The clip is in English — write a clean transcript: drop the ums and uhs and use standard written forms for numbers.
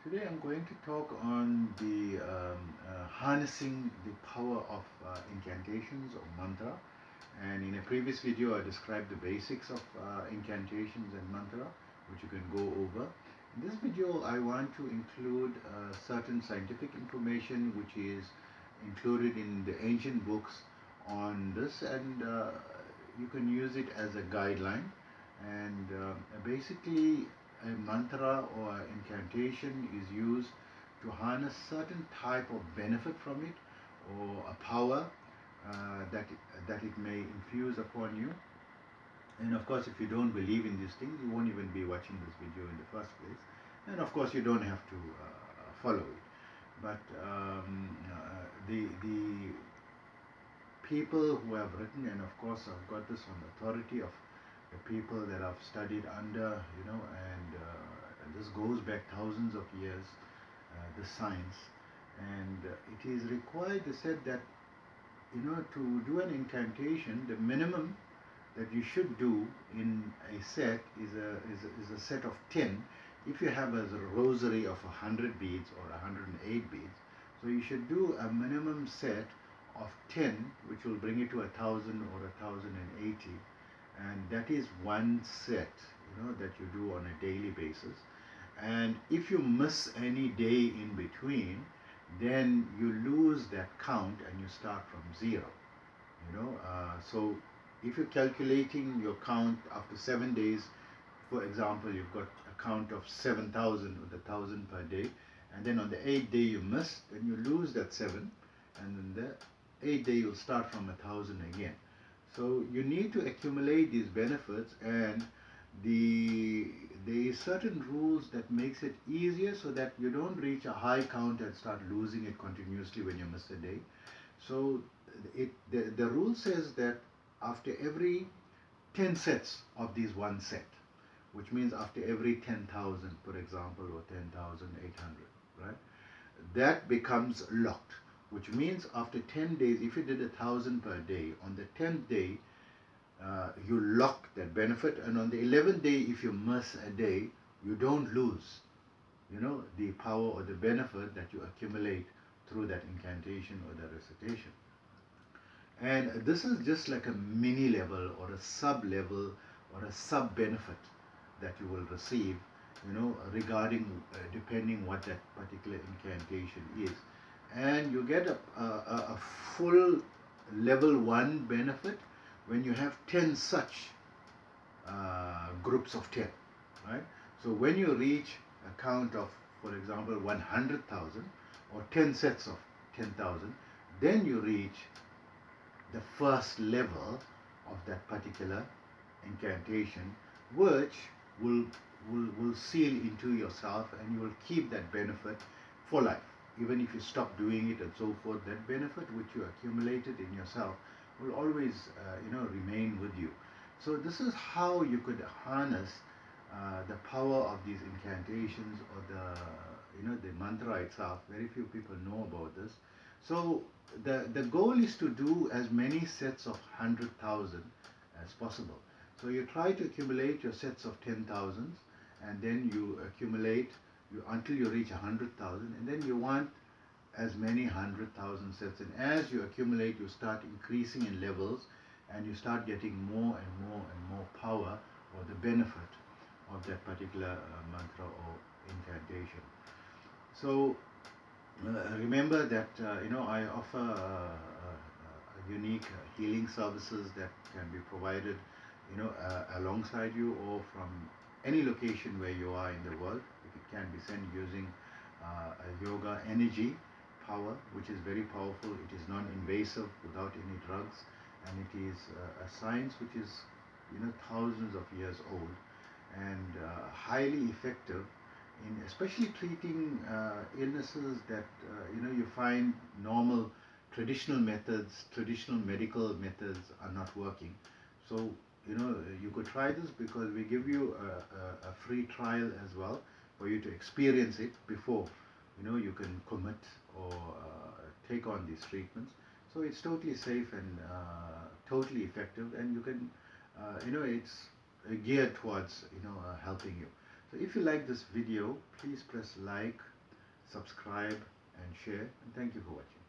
Today I'm going to talk on the harnessing the power of incantations or mantra. And in a previous video, I described the basics of incantations and mantra, which you can go over. In this video, I want to include certain scientific information which is included in the ancient books on this, and you can use it as a guideline. And basically, a mantra or incantation is used to harness certain type of benefit from it or a power that it may infuse upon you. And of course, if you don't believe in these things, you won't even be watching this video in the first place. And of course, you don't have to follow it. But the people who have written, and of course, I've got this on authority of the people that I've studied under, and this goes back thousands of years, the science, and it is required. They said that to do an incantation, the minimum that you should do in a set is a set of 10. If you have a rosary of 100 beads or 108 beads, so you should do a minimum set of 10, which will bring it to 1,000 or 1,080, and that is one set, that you do on a daily basis. And if you miss any day in between, then you lose that count and you start from zero. So if you're calculating your count after 7 days, for example, you've got a count of 7,000 with 1,000 per day, and then on the 8th day you miss, then you lose that 7, and then the 8th day you'll start from 1,000 again. So you need to accumulate these benefits, and there is certain rules that makes it easier so that you don't reach a high count and start losing it continuously when you miss a day. So the rule says that after every 10 sets of these one set, which means after every 10,000, for example, or 10,800, right? That becomes locked, which means after 10 days, if you did 1,000 per day, on the 10th day, you lock that benefit, and on the 11th day, if you miss a day, you don't lose, the power or the benefit that you accumulate through that incantation or the recitation. And this is just like a mini level or a sub level or a sub benefit that you will receive, regarding depending what that particular incantation is. And you get a full level 1 benefit when you have 10 such groups of 10, right? So when you reach a count of, for example, 100,000 or 10 sets of 10,000, then you reach the first level of that particular incantation, which will seal into yourself, and you will keep that benefit for life. Even if you stop doing it and so forth, that benefit which you accumulated in yourself will always remain with you. So this is how you could harness the power of these incantations or the mantra itself. Very few people know about this. So the goal is to do as many sets of 100,000 as possible. So you try to accumulate your sets of 10,000, and then you accumulate until you reach 100,000, and then you want as many 100,000 sets. And as you accumulate, you start increasing in levels, and you start getting more and more and more power or the benefit of that particular mantra or incantation. So remember that I offer unique healing services that can be provided alongside you or from any location where you are in the world. It can be sent using a yoga energy power, which is very powerful. It is non-invasive, without any drugs, and it is a science which is thousands of years old, and highly effective in especially treating illnesses that you find normal traditional methods, traditional medical methods are not working. So you could try this, because we give you a free trial as well for you to experience it before you can commit or take on these treatments. So it's totally safe and totally effective, and you can it's geared towards helping you. So if you like this video, please press like, subscribe and share, and thank you for watching.